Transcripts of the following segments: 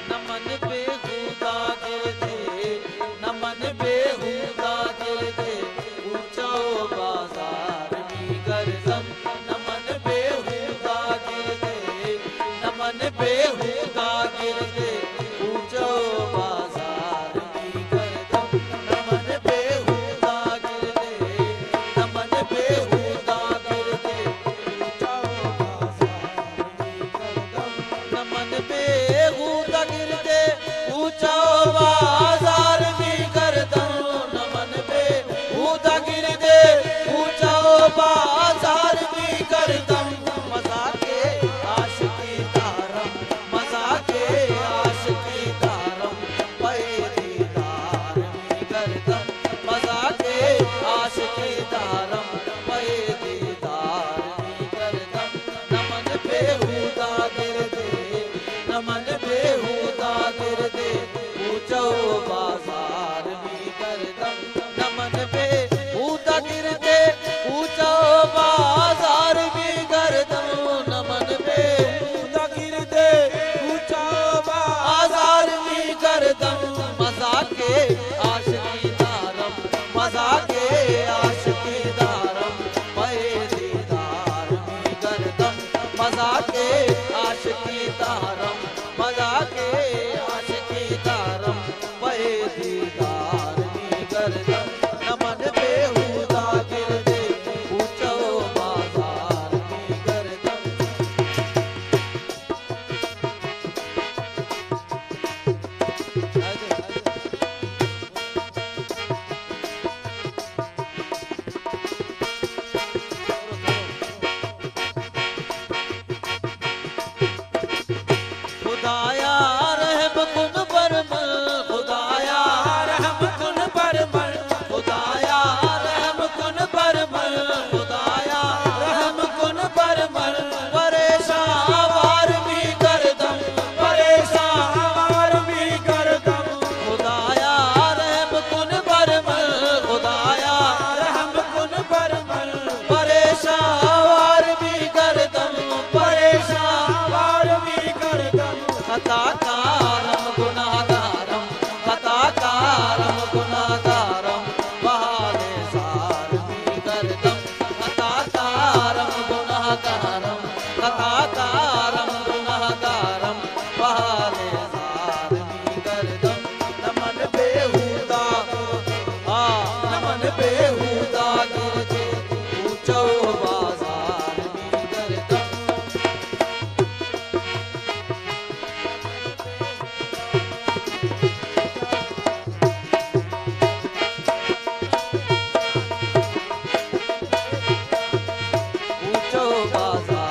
नमन बेहुदा गिरते, नमन बेहुदा गिरते, ऊंचाओ बाजार में गर्दन। नमन बेहुदा गिरते, नमन बेहुदा गिरते, ऊंचाओ बाजार में गर्दन। नमन बेहुदा गिरते, नमन बेहुदा गिरते, ऊंचाओ बाजार में गर्दन। नमन बेहुदा गिरते, ऊंचाओ बाजार में गर्दन। नमन बेहुदा गिरते, ऊंचाओ बाजार में गर्दन। मजाके आशिकी दारम, मजाके आशिकी दारम, पे दीदार में गर्दन। मजाके आशिकी दारम, पे दीदार में गर्दन। नमन बेहुदा गिरते, नमन बेहुदा गिरते, ऊंचाओ बाजार में गर्दन। नमन बेहुदा गिरते, ऊंचाओ बाजार में गर्दन। नमन बेहुदा गिरते, ऊंचाओ बाजार में गर्दन। मजाके आशिकी दारम, मजाके आशिकी दारम, पे दीदार में गर्दन। मजाके आशिकी दारम, मजाके आशिकी दारम, पे दीदार में गर्दन। नमन बेहुदा गिरते, ऊंचाओ बाजार में गर्दन। खुदाया रहम कुन परमल, खुदाया रहम कुन परमल, खुदाया रहम कुन परमल, खुदाया रहम कुन परमल। परेशान वार भी गर्दन, परेशान वार भी गर्दन। खुदाया रहम कुन परमल, खुदाया रहम कुन परमल। परेशान वार भी गर्दन, परेशान वार भी गर्दन। खताकारम गुनाहगारम, खताकारम गुनाहगारम, बहाले सार में गर्दन। खताकारम गुनाहगारम, खताकारम गुनाहगारम, बहाले सार में गर्दन। नमन बेहुदा, नमन बेहुदा गिरते, ऊंचाओ बाजार में गर्दन। ऊंचाओ बाजार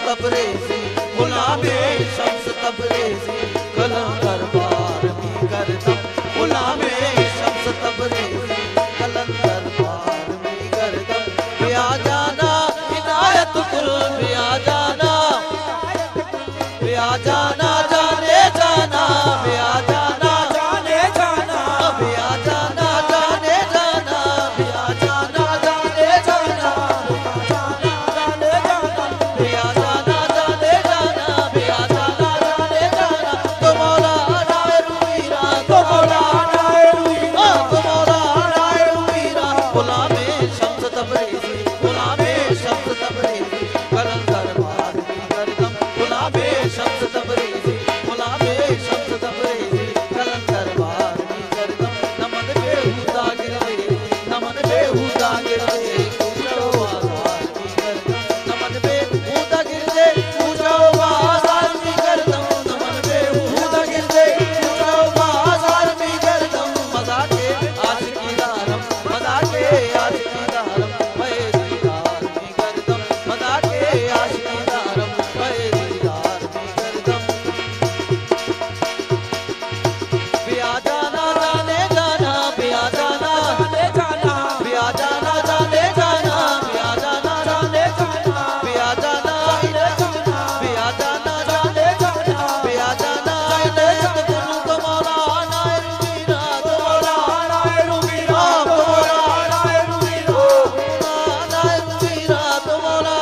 तबरेज़ी गुलामे शम्स तबरेज़ी कलम दरबार में करदम गुलामे शम्स तबरेज़ी कलम दरबार में करदम बिया जाना इनायत कुल बिया जाना जाने जाना बिया जाना जाने जाना बिया जाना जाने जाना बिया जाना जाने जाना जाने जाना बिया जाना जाने जाना बिया जाना जाने जाना तो मौला आए रुवीरा तो मौला आए रुवीरा तो मौला आए रुवीरा गुलामे शम्स तबरेज़ी गुलामे शम्स तबरेज़ी कलम दरबार में करदम गुलामे शम्स तबरेज़ी गुलामे शम्स तबरेज़ी कलम दरबार में करदम नमन बेहुदा गिरवे नमन बेहुदा गिरवे पूजो बाजार में करदम नमन बेहुदा गिरवे पूजो बाजार में करदम नमन बेहुदा गिरवे पूजो बाजार में करदम मजा के आशिकी दारम मजा के आशिकी दारम मैं दीदार में करदम मजा के आशिकी दारम मैं दीदार में करदम बिया जाना जाने जाना बिया जाना जाने जाना बिया जाना जाने जाना बिया जाना जाने जाना बिया जाना बिया जाना जाने जाना बिया जाना इनायत कुल तो मौला आए रुवीरा तो मौला आए रुवीरा तो मौला आए रुवीरा आए रुवीरा तो मौला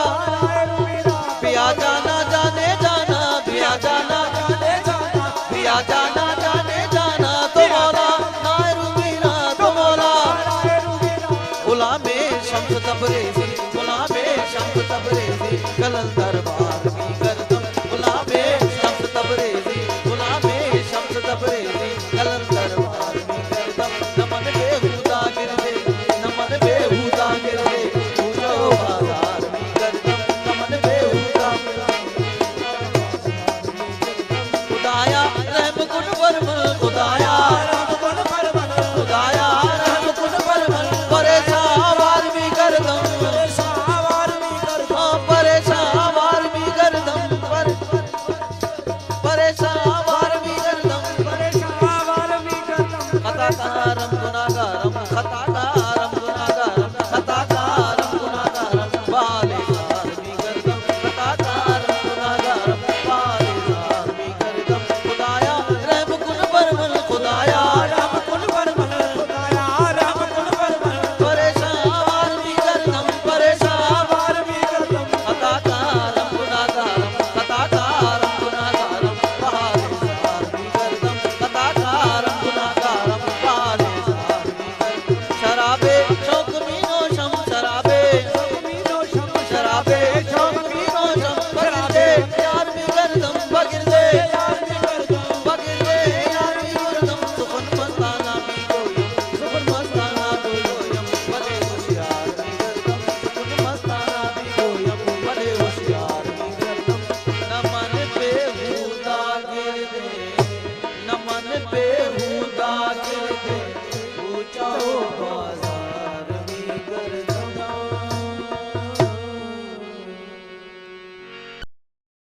आए रुवीरा बिया जाना जाने जाना बिया जाना जाने जाना बिया जाना जाने जाना तो मौला आए रुवीरा तो मौला आए रुवीरा गुलामे शम्स तबरेज़ी गुलामे शम्स तबरेज़ी कलम दरबार में